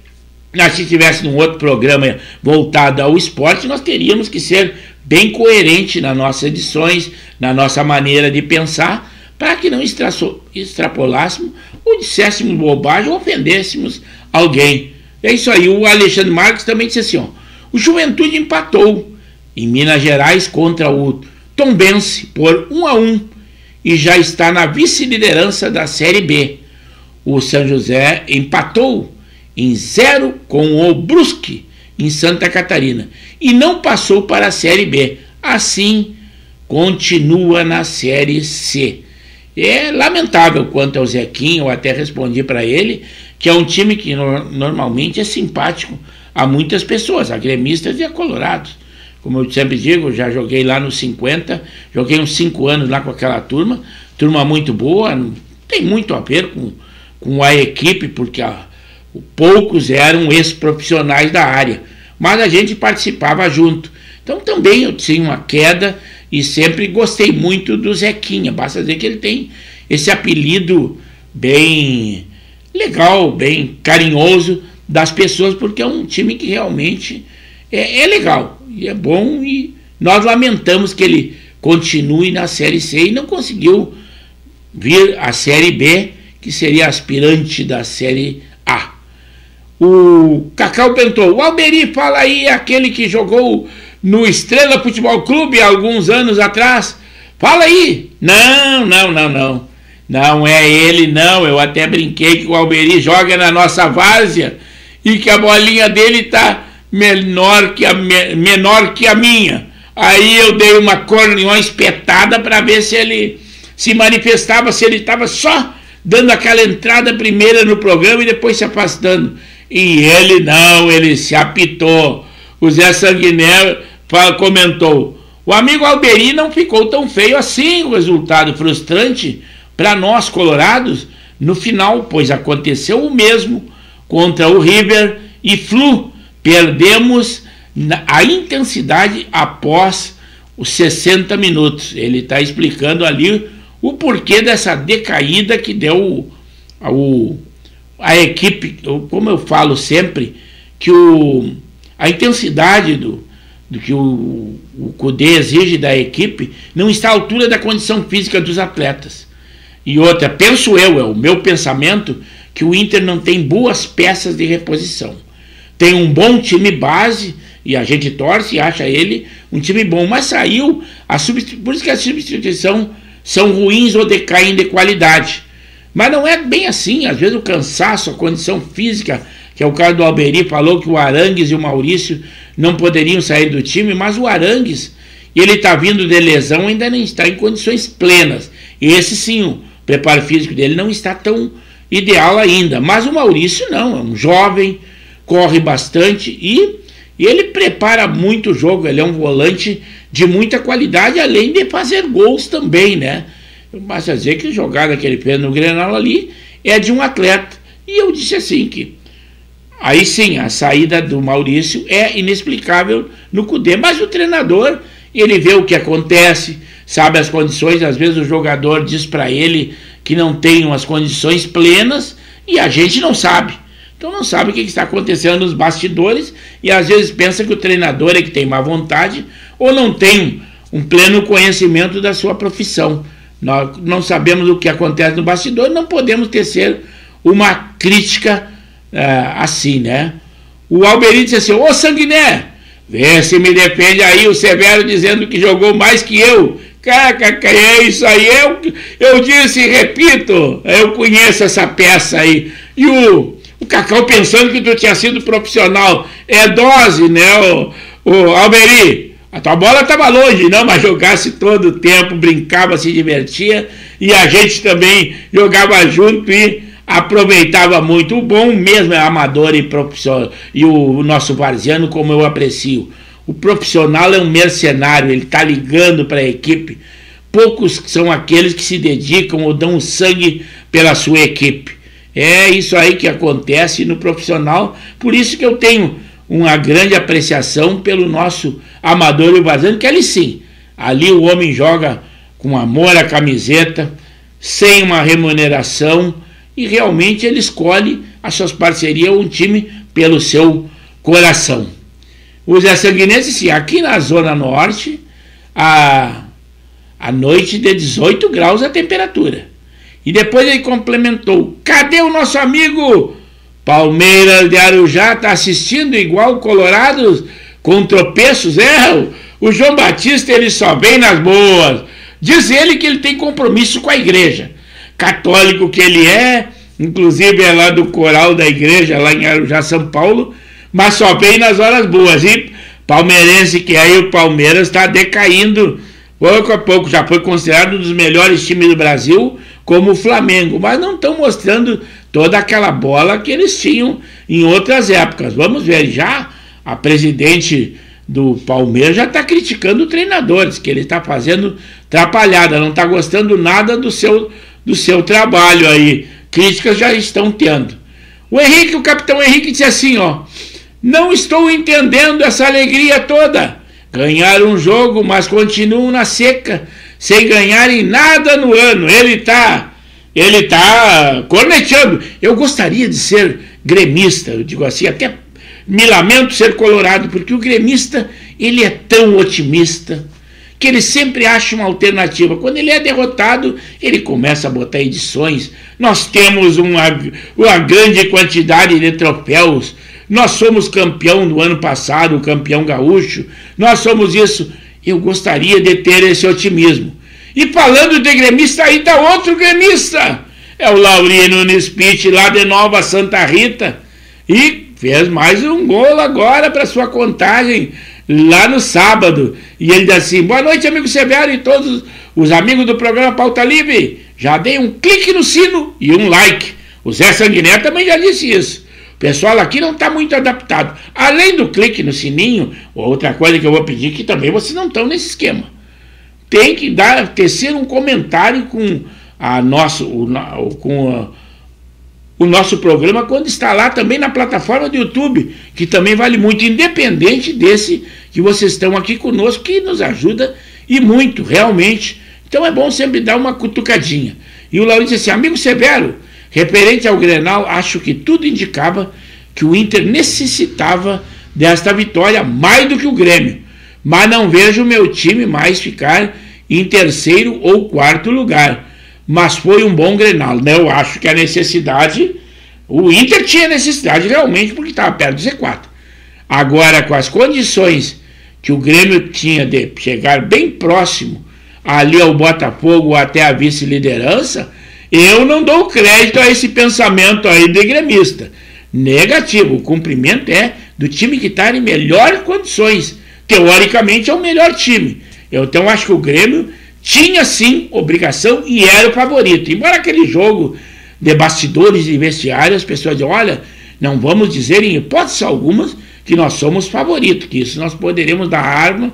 Se tivesse num outro programa voltado ao esporte, nós teríamos que ser bem coerente nas nossas edições, na nossa maneira de pensar, para que não extrapolássemos ou disséssemos bobagem ou ofendêssemos alguém. É isso aí. O Alexandre Marques também disse assim, o Juventude empatou em Minas Gerais contra o Tombense por 1-1 e já está na vice-liderança da Série B. O São José empatou em 0 com o Brusque em Santa Catarina e não passou para a Série B. Assim, continua na Série C. É lamentável quanto ao Zequinha, eu até respondi para ele, que é um time que normalmente é simpático a muitas pessoas, a gremistas e a colorados. Como eu sempre digo, já joguei lá nos 50, joguei uns 5 anos lá com aquela turma muito boa, não tem muito a ver com a equipe, porque poucos eram ex-profissionais da área, mas a gente participava junto. Então também eu tinha uma queda e sempre gostei muito do Zequinha, basta dizer que ele tem esse apelido bem legal, bem carinhoso das pessoas, porque é um time que realmente é legal e é bom, e nós lamentamos que ele continue na Série C e não conseguiu vir à Série B, que seria aspirante da Série A. O Cacau perguntou: o Alberi, fala aí, aquele que jogou no Estrela Futebol Clube há alguns anos atrás, fala aí. Não é ele, não. Eu até brinquei que o Alberi joga na nossa várzea e que a bolinha dele tá menor que a minha. Aí eu dei uma espetada para ver se ele se manifestava, se ele estava só dando aquela entrada primeira no programa e depois se afastando. E ele não, ele se apitou. O Zé Sanguiné comentou: o amigo Alberi não ficou tão feio assim, o resultado frustrante para nós colorados no final, pois aconteceu o mesmo contra o River e Flu. Perdemos a intensidade após os 60 minutos. Ele está explicando ali o porquê dessa decaída que deu a equipe. Como eu falo sempre, que a intensidade do que o Cudê exige da equipe não está à altura da condição física dos atletas. E outra, penso eu, é o meu pensamento, que o Inter não tem boas peças de reposição. Tem um bom time base, e a gente torce e acha ele um time bom, mas saiu, por isso que as substituições são ruins ou decaem de qualidade. Mas não é bem assim, às vezes o cansaço, a condição física, que é o caso do Alberi, falou que o Arangues e o Maurício não poderiam sair do time, mas o Arangues, ele está vindo de lesão, ainda não está em condições plenas. Esse sim, o preparo físico dele não está tão ideal ainda, mas o Maurício não, é um jovem, corre bastante e ele prepara muito o jogo, ele é um volante de muita qualidade, além de fazer gols também, né? Basta dizer que a jogada que ele fez no Grenal ali é de um atleta. E eu disse assim que aí sim, a saída do Maurício é inexplicável no Cudê, mas o treinador, ele vê o que acontece, sabe as condições, às vezes o jogador diz para ele que não tem umas condições plenas e a gente não sabe. Então não sabe o que está acontecendo nos bastidores e às vezes pensa que o treinador é que tem má vontade ou não tem um pleno conhecimento da sua profissão. Nós não sabemos o que acontece no bastidor, não podemos tecer uma crítica assim, né? O Alberi disse assim: ô Sanguiné, vê se me defende aí o Severo dizendo que jogou mais que eu. É isso aí, eu disse e repito, eu conheço essa peça aí. E o Cacau pensando que tu tinha sido profissional. É dose, né, o Alberi? A tua bola estava longe, não, mas jogasse todo o tempo, brincava, se divertia, e a gente também jogava junto e aproveitava muito. O bom mesmo é amador e profissional, e o nosso varziano, como eu aprecio. O profissional é um mercenário, ele está ligando para a equipe. Poucos são aqueles que se dedicam ou dão sangue pela sua equipe. É isso aí que acontece no profissional, por isso que eu tenho uma grande apreciação pelo nosso amador e o varziano, que ali sim, ali o homem joga com amor à camiseta, sem uma remuneração, e realmente ele escolhe as suas parcerias ou um time pelo seu coração. O Zé Sanguinense disse: aqui na Zona Norte, a noite de 18 graus a temperatura. E depois ele complementou: cadê o nosso amigo Palmeiras de Arujá? Está assistindo igual Colorados com tropeços? O João Batista, ele só vem nas boas. Diz ele que ele tem compromisso com a igreja. Católico que ele é, inclusive é lá do coral da igreja, lá em Arujá, São Paulo, mas só vem nas horas boas. E palmeirense que aí o Palmeiras está decaindo pouco a pouco, já foi considerado um dos melhores times do Brasil, como o Flamengo, mas não estão mostrando toda aquela bola que eles tinham em outras épocas. Vamos ver, já a presidente do Palmeiras já está criticando o treinador, diz que ele está fazendo atrapalhada, não está gostando nada do seu trabalho aí. Críticas já estão tendo. O capitão Henrique disse assim, ó: não estou entendendo essa alegria toda. Ganharam um jogo, mas continuam na seca, sem ganharem nada no ano. Ele está Ele está cornetando. Eu gostaria de ser gremista, eu digo assim, até me lamento ser colorado, porque o gremista, ele é tão otimista, que ele sempre acha uma alternativa. Quando ele é derrotado, ele começa a botar edições. Nós temos uma grande quantidade de troféus. Nós somos campeão do ano passado, campeão gaúcho. Nós somos isso. Eu gostaria de ter esse otimismo. E falando de gremista, aí está outro gremista. É o Laurino Nispit, lá de Nova Santa Rita. E fez mais um gol agora para sua contagem, lá no sábado. E ele diz assim: boa noite, amigo Severo e todos os amigos do programa Pauta Livre. Já dei um clique no sino e um like. O Zé Sanguiné também já disse isso. O pessoal aqui não está muito adaptado. Além do clique no sininho, outra coisa que eu vou pedir, que também vocês não estão nesse esquema. Tem que tecer um comentário com o nosso programa quando está lá também na plataforma do YouTube, que também vale muito, independente desse que vocês estão aqui conosco, que nos ajuda e muito, realmente. Então é bom sempre dar uma cutucadinha. E o Laurino disse assim: amigo Severo, referente ao Grenal, acho que tudo indicava que o Inter necessitava desta vitória mais do que o Grêmio, mas não vejo o meu time mais ficar em terceiro ou quarto lugar. Mas foi um bom Grenal, né? Eu acho que a necessidade, o Inter tinha necessidade realmente, porque estava perto do Z4. Agora, com as condições que o Grêmio tinha de chegar bem próximo ali ao Botafogo até a vice-liderança, eu não dou crédito a esse pensamento aí de gremista. Negativo, o cumprimento é do time que está em melhores condições. Teoricamente é o melhor time. Então acho que o Grêmio tinha sim obrigação e era o favorito. Embora aquele jogo de bastidores e vestiários, as pessoas dizem: olha, não vamos dizer em hipótese algumas que nós somos favoritos, que isso nós poderemos dar arma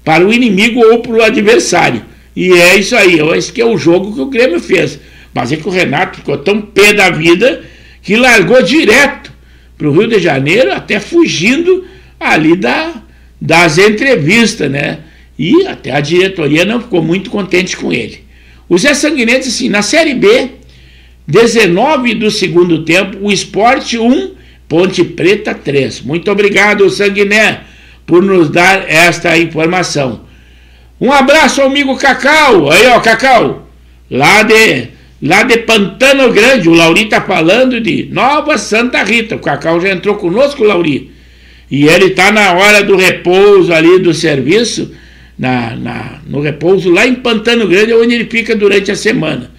para o inimigo ou para o adversário. E é isso aí, esse que é o jogo que o Grêmio fez. Mas é que o Renato ficou tão pé da vida que largou direto para o Rio de Janeiro, até fugindo ali das entrevistas, né? E até a diretoria não ficou muito contente com ele. O Zé Sanguiné disse assim: na Série B, 19 do segundo tempo, o Sport 1, Ponte Preta 3. Muito obrigado, Sanguiné, por nos dar esta informação. Um abraço ao amigo Cacau. Aí, ó, Cacau, lá de Pantano Grande. O Lauri está falando de Nova Santa Rita. O Cacau já entrou conosco, Lauri. E ele está na hora do repouso ali do serviço, no repouso lá em Pantano Grande, onde ele fica durante a semana.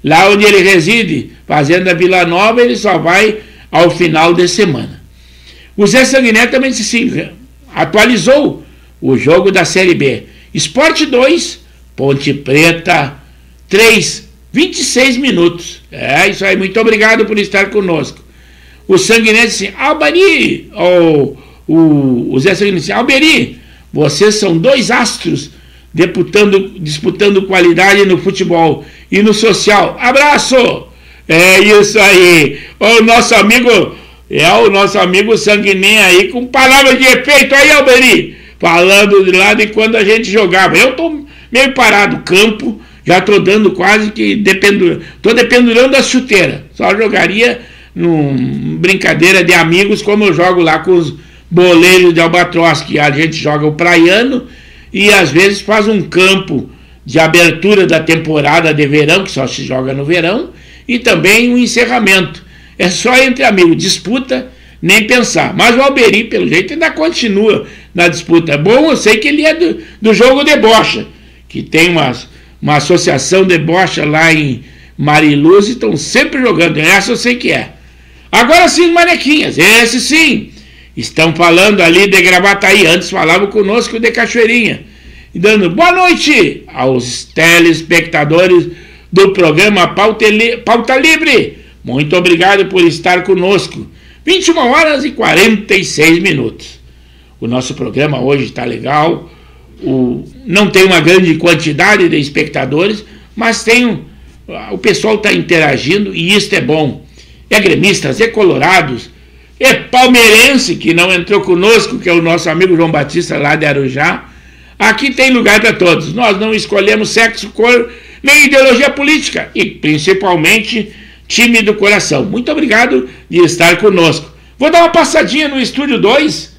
Lá onde ele reside, Fazenda Vila Nova, ele só vai ao final de semana. O Zé Sanguiné também disse assim, atualizou o jogo da Série B. Sport 2, Ponte Preta 3, 26 minutos. É isso aí, muito obrigado por estar conosco. O Sanguiné disse assim: Alberi, o Zé Sanguiné disse: Alberi, vocês são dois astros disputando qualidade no futebol e no social. Abraço! É isso aí. O nosso amigo Sanguiné aí com palavras de efeito aí, Alberi, falando de lá de quando a gente jogava. Eu tô meio parado, campo, já tô dando quase que tô dependurando a chuteira. Só jogaria numa brincadeira de amigos, como eu jogo lá com os boleiros de Albatroz, que a gente joga o praiano e às vezes faz um campo de abertura da temporada de verão, que só se joga no verão, e também um encerramento. É só entre amigos, disputa, nem pensar. Mas o Alberi, pelo jeito, ainda continua na disputa. Bom, eu sei que ele é do jogo de bocha, que tem uma associação de bocha lá em Mariluz e estão sempre jogando. Essa eu sei que é. Agora sim, Manequinhas, esse sim. Estão falando ali de Gravataí, antes falavam conosco de Cachoeirinha. E dando boa noite aos telespectadores do programa Pauta Livre. Muito obrigado por estar conosco. 21 horas e 46 minutos. O nosso programa hoje está legal. Não tem uma grande quantidade de espectadores, mas o pessoal está interagindo e isso é bom. É gremistas, é colorados, é palmeirense que não entrou conosco, que é o nosso amigo João Batista lá de Arujá. Aqui tem lugar para todos. Nós não escolhemos sexo, cor, nem ideologia política e, principalmente, time do coração. Muito obrigado de estar conosco. Vou dar uma passadinha no Estúdio 2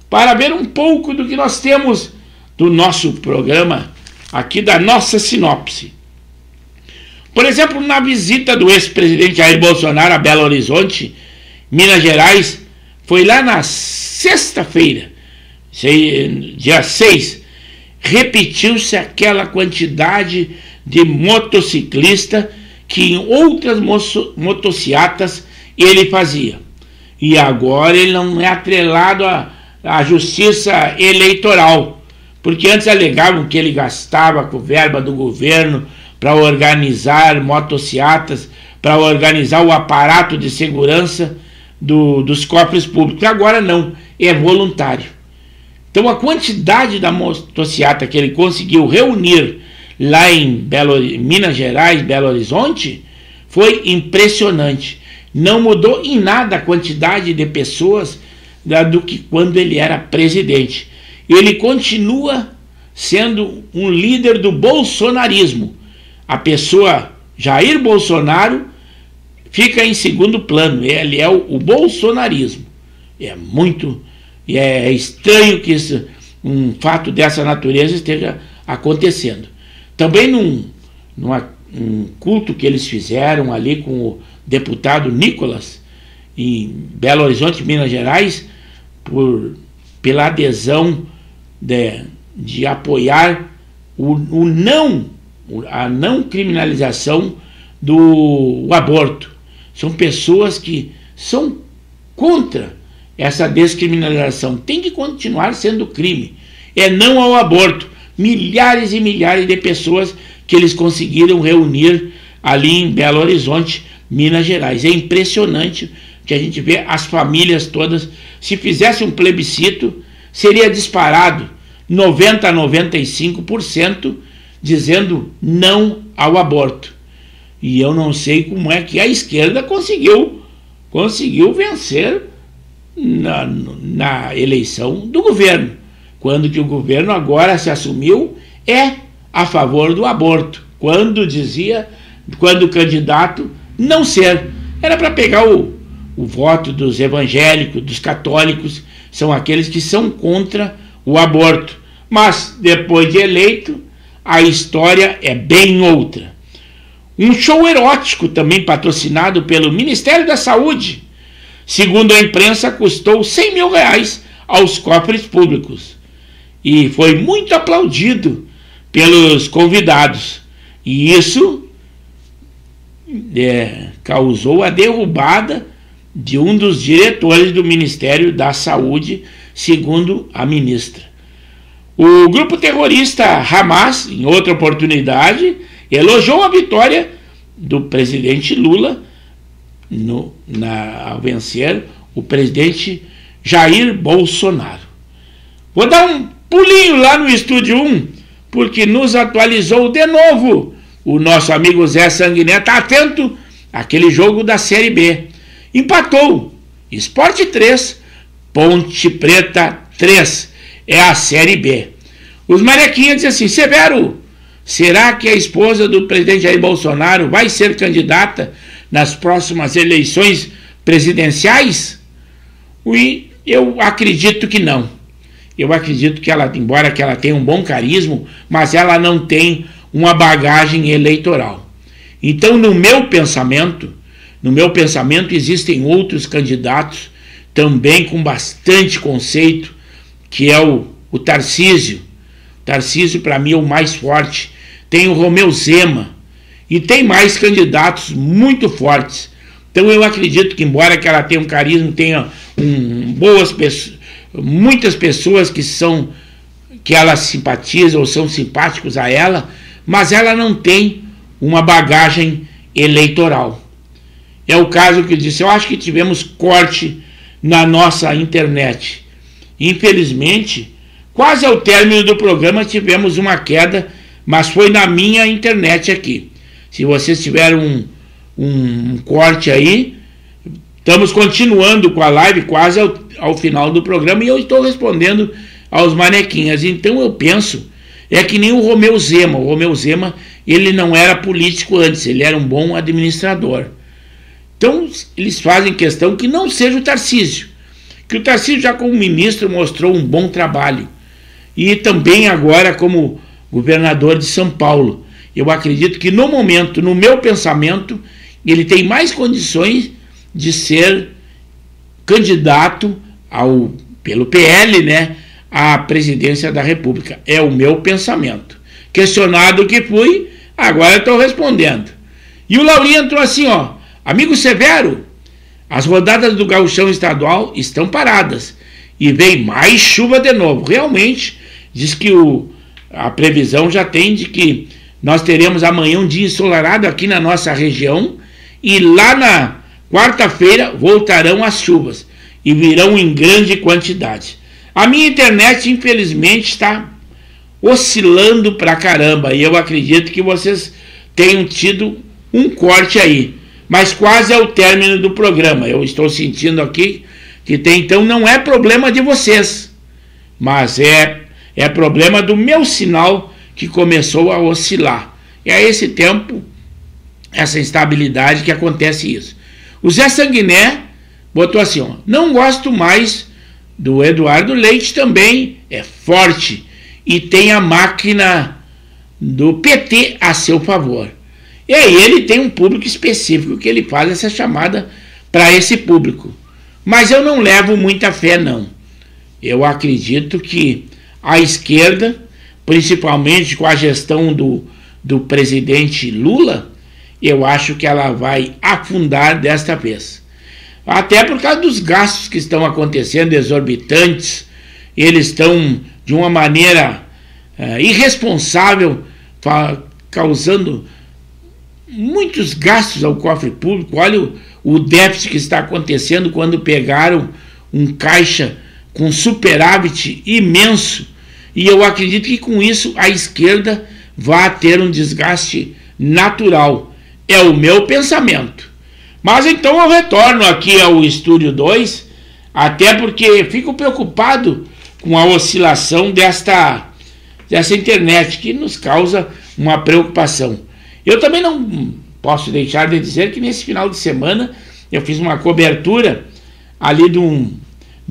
para ver um pouco do que nós temos do nosso programa, aqui da nossa sinopse. Por exemplo, na visita do ex-presidente Jair Bolsonaro a Belo Horizonte, Minas Gerais, foi lá na sexta-feira, dia 6, repetiu-se aquela quantidade de motociclista que em outras motocicletas ele fazia. E agora ele não é atrelado à justiça eleitoral, porque antes alegavam que ele gastava com verba do governo para organizar motocicletas, para organizar o aparato de segurança dos cofres públicos. Agora não, é voluntário. Então a quantidade da motocicleta que ele conseguiu reunir lá em Minas Gerais, Belo Horizonte, foi impressionante. Não mudou em nada a quantidade de pessoas do que quando ele era presidente. Ele continua sendo um líder do bolsonarismo. A pessoa Jair Bolsonaro fica em segundo plano. Ele é o bolsonarismo. É estranho que um fato dessa natureza esteja acontecendo. Também num culto que eles fizeram ali com o deputado Nicolas, em Belo Horizonte, Minas Gerais, pela adesão de apoiar a não criminalização do aborto. São pessoas que são contra essa descriminalização. Tem que continuar sendo crime. É não ao aborto. Milhares e milhares de pessoas que eles conseguiram reunir ali em Belo Horizonte, Minas Gerais. É impressionante que a gente vê as famílias todas. Se fizesse um plebiscito, seria disparado 90% a 95% dizendo não ao aborto. E eu não sei como é que a esquerda conseguiu vencer na eleição do governo, quando que o governo agora se assumiu a favor do aborto, quando o candidato não ser, era para pegar o voto dos evangélicos, dos católicos, são aqueles que são contra o aborto, mas depois de eleito, a história é bem outra. Um show erótico também patrocinado pelo Ministério da Saúde, segundo a imprensa, custou R$100 mil aos cofres públicos e foi muito aplaudido pelos convidados. E isso causou a derrubada de um dos diretores do Ministério da Saúde, segundo a ministra. O grupo terrorista Hamas, em outra oportunidade, elogiou a vitória do presidente Lula ao vencer o presidente Jair Bolsonaro. Vou dar um pulinho lá no Estúdio 1, porque nos atualizou de novo o nosso amigo Zé Sanguiné. Está atento àquele jogo da Série B. Empatou. Sport 3, Ponte Preta 3. É a Série B. Os Manequinhas dizem assim: Severo, será que a esposa do presidente Jair Bolsonaro vai ser candidata nas próximas eleições presidenciais? Eu acredito que não. Eu acredito que ela, embora que ela tenha um bom carisma, mas ela não tem uma bagagem eleitoral. Então, no meu pensamento existem outros candidatos também com bastante conceito, que é o Tarcísio. Tarcísio, para mim, é o mais forte. Tem o Romeu Zema e tem mais candidatos muito fortes. Então eu acredito que, embora que ela tenha um carisma, tenha muitas pessoas que ela simpatiza ou são simpáticos a ela, mas ela não tem uma bagagem eleitoral. É o caso que eu disse, eu acho que tivemos corte na nossa internet. Infelizmente, quase ao término do programa tivemos uma queda, mas foi na minha internet aqui. Se vocês tiverem um corte aí, estamos continuando com a live quase ao final do programa e eu estou respondendo aos manequinhas. Então eu penso, é que nem o Romeu Zema. O Romeu Zema, ele não era político antes, ele era um bom administrador. Então, eles fazem questão que não seja o Tarcísio, que o Tarcísio já como ministro mostrou um bom trabalho, e também agora como governador de São Paulo. Eu acredito que no momento, no meu pensamento, ele tem mais condições de ser candidato pelo PL, né, à presidência da República. É o meu pensamento. Questionado que fui, agora estou respondendo. E o Lauri entrou assim, ó: amigo Severo, as rodadas do Gauchão Estadual estão paradas e vem mais chuva de novo. Realmente, diz que a previsão já tem de que nós teremos amanhã um dia ensolarado aqui na nossa região, e lá na quarta-feira voltarão as chuvas e virão em grande quantidade. A minha internet, infelizmente, está oscilando pra caramba, e eu acredito que vocês tenham tido um corte aí, mas quase é o término do programa. Eu estou sentindo aqui que então não é problema de vocês, mas é problema do meu sinal que começou a oscilar. E a esse tempo, essa instabilidade que acontece isso. O Zé Sanguiné botou assim, ó: não gosto mais do Eduardo Leite, também é forte e tem a máquina do PT a seu favor. E aí ele tem um público específico que ele faz essa chamada para esse público. Mas eu não levo muita fé, não. Eu acredito que a esquerda, principalmente com a gestão do presidente Lula, eu acho que ela vai afundar desta vez. Até por causa dos gastos que estão acontecendo, exorbitantes. Eles estão, de uma maneira irresponsável, causando muitos gastos ao cofre público. Olha o déficit que está acontecendo quando pegaram um caixa com superávit imenso. E eu acredito que com isso a esquerda vai ter um desgaste natural. É o meu pensamento. Mas então eu retorno aqui ao Estúdio 2, até porque fico preocupado com a oscilação dessa internet, que nos causa uma preocupação. Eu também não posso deixar de dizer que nesse final de semana eu fiz uma cobertura ali de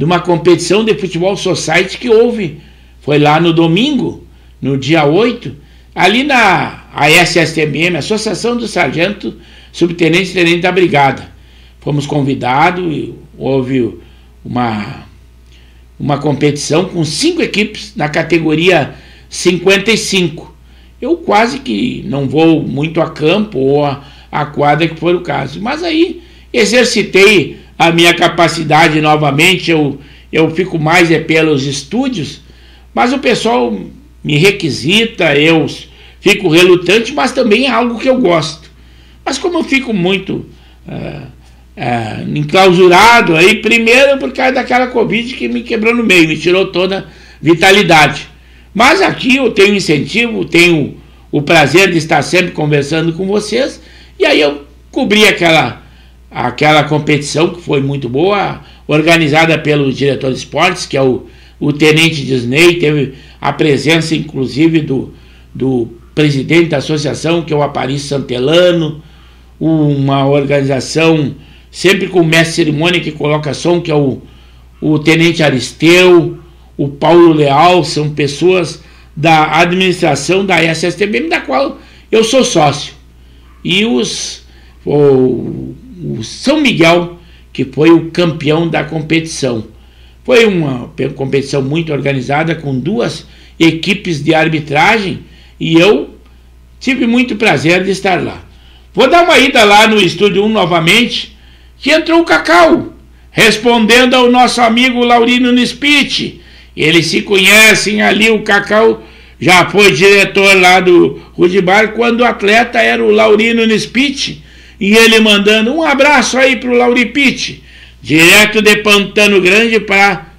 uma competição de futebol society que houve. Foi lá no domingo, no dia 8, ali na ASSTBM, Associação do Sargento Subtenente e Tenente da Brigada. Fomos convidados e houve uma competição com 5 equipes na categoria 55. Eu quase que não vou muito a campo ou a quadra, que for o caso. Mas aí exercitei a minha capacidade novamente. Eu fico mais pelos estúdios, mas o pessoal me requisita, eu fico relutante, mas também é algo que eu gosto. Mas como eu fico muito enclausurado aí, primeiro por causa daquela Covid que me quebrou no meio, me tirou toda a vitalidade. Mas aqui eu tenho incentivo, tenho o prazer de estar sempre conversando com vocês, e aí eu cobri aquela competição que foi muito boa, organizada pelo diretor de esportes, que é o Tenente Disney. Teve a presença inclusive do presidente da associação, que é o Aparício Santelano, uma organização sempre com o mestre cerimônia que coloca som, que é o Tenente Aristeu, o Paulo Leal. São pessoas da administração da SSTBM, da qual eu sou sócio. E o São Miguel, que foi o campeão da competição. Foi uma competição muito organizada, com 2 equipes de arbitragem, e eu tive muito prazer de estar lá. Vou dar uma ida lá no Estúdio 1 novamente, que entrou o Cacau, respondendo ao nosso amigo Laurino Nispiti. Eles se conhecem ali, o Cacau já foi diretor lá do Rudibar, quando o atleta era o Laurino Nispiti, e ele mandando um abraço aí pro Lauripiti, direto de Pantano Grande para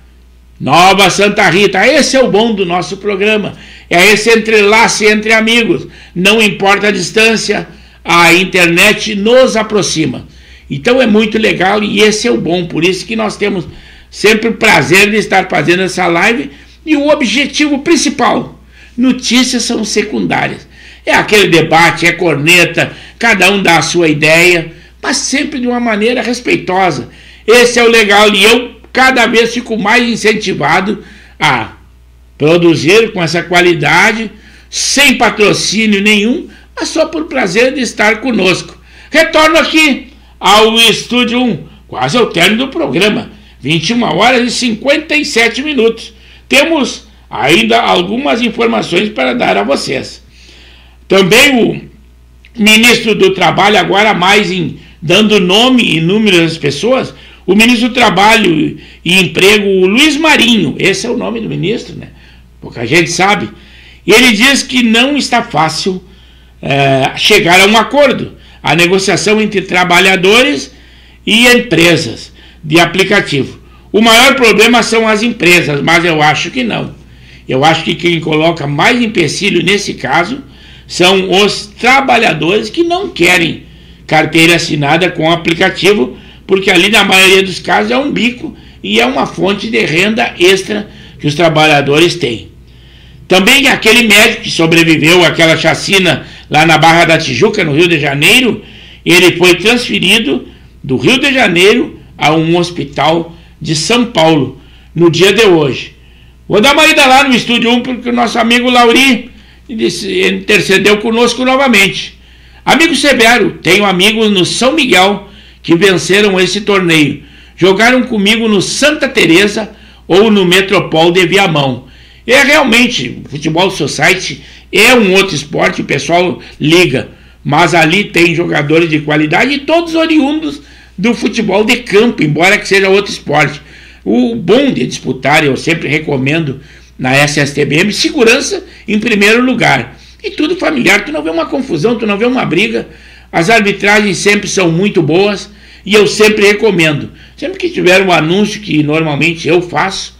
Nova Santa Rita. Esse é o bom do nosso programa, é esse entrelace entre amigos, não importa a distância, a internet nos aproxima. Então é muito legal, e esse é o bom, por isso que nós temos sempre o prazer de estar fazendo essa live. E o objetivo principal: notícias são secundárias. É aquele debate, é corneta, cada um dá a sua ideia, mas sempre de uma maneira respeitosa. Esse é o legal, e eu cada vez fico mais incentivado a produzir com essa qualidade, sem patrocínio nenhum, mas só por prazer de estar conosco. Retorno aqui ao Estúdio 1, quase ao término do programa, 21 horas e 57 minutos. Temos ainda algumas informações para dar a vocês. Também o ministro do Trabalho, agora mais dando nome e número às pessoas, o ministro do Trabalho e Emprego, o Luiz Marinho, esse é o nome do ministro, né? Pouca gente sabe. E ele diz que não está fácil chegar a um acordo, a negociação entre trabalhadores e empresas de aplicativo. O maior problema são as empresas, mas eu acho que não. Eu acho que quem coloca mais empecilho nesse caso são os trabalhadores que não querem carteira assinada com aplicativo, porque ali na maioria dos casos é um bico e é uma fonte de renda extra que os trabalhadores têm. Também aquele médico que sobreviveu àquela chacina lá na Barra da Tijuca, no Rio de Janeiro, ele foi transferido do Rio de Janeiro a um hospital de São Paulo no dia de hoje. Vou dar uma ida lá no Estúdio 1 porque o nosso amigo Lauri intercedeu conosco novamente. Amigo Severo, tenho amigos no São Miguel que venceram esse torneio. Jogaram comigo no Santa Teresa ou no Metropol de Viamão. É realmente, o Futebol Society é um outro esporte, o pessoal liga, mas ali tem jogadores de qualidade e todos oriundos do futebol de campo, embora que seja outro esporte. O bom de disputar, eu sempre recomendo na SSTBM, segurança em primeiro lugar. E tudo familiar, tu não vê uma confusão, tu não vê uma briga. As arbitragens sempre são muito boas e eu sempre recomendo. Sempre que tiver um anúncio, que normalmente eu faço,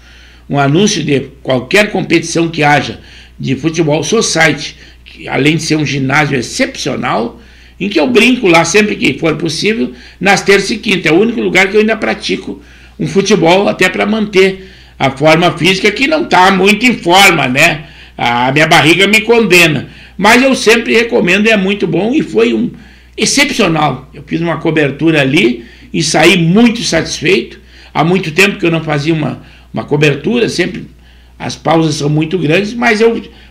um anúncio de qualquer competição que haja de Futebol Society, que além de ser um ginásio excepcional, em que eu brinco lá sempre que for possível, nas terças e quintas. É o único lugar que eu ainda pratico um futebol, até para manter a forma física, que não está muito em forma, né? A minha barriga me condena. Mas eu sempre recomendo, é muito bom e foi um excepcional. Eu fiz uma cobertura ali e saí muito satisfeito. Há muito tempo que eu não fazia uma cobertura, sempre as pausas são muito grandes, mas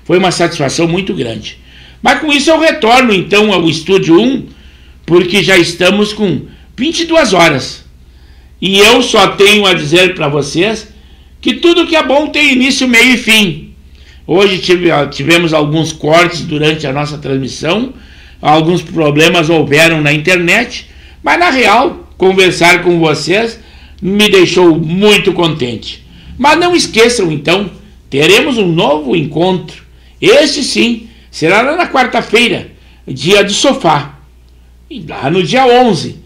foi uma satisfação muito grande. Mas com isso eu retorno então ao Estúdio 1, porque já estamos com 22 horas. E eu só tenho a dizer para vocês que tudo que é bom tem início, meio e fim. Hoje tivemos alguns cortes durante a nossa transmissão, alguns problemas houveram na internet, mas na real, conversar com vocês me deixou muito contente. Mas não esqueçam então, teremos um novo encontro. Este sim, será lá na quarta-feira, dia do sofá. E lá no dia 11,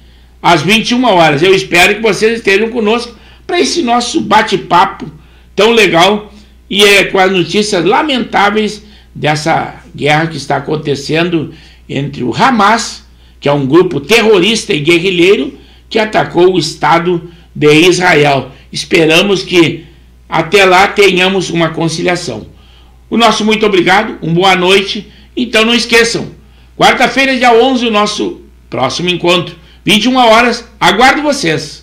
às 21 horas. Eu espero que vocês estejam conosco para esse nosso bate-papo tão legal e com as notícias lamentáveis dessa guerra que está acontecendo entre o Hamas, que é um grupo terrorista e guerrilheiro que atacou o Estado de Israel. Esperamos que até lá tenhamos uma conciliação. O nosso muito obrigado, uma boa noite. Então não esqueçam, quarta-feira, dia 11, o nosso próximo encontro, 21 horas, aguardo vocês.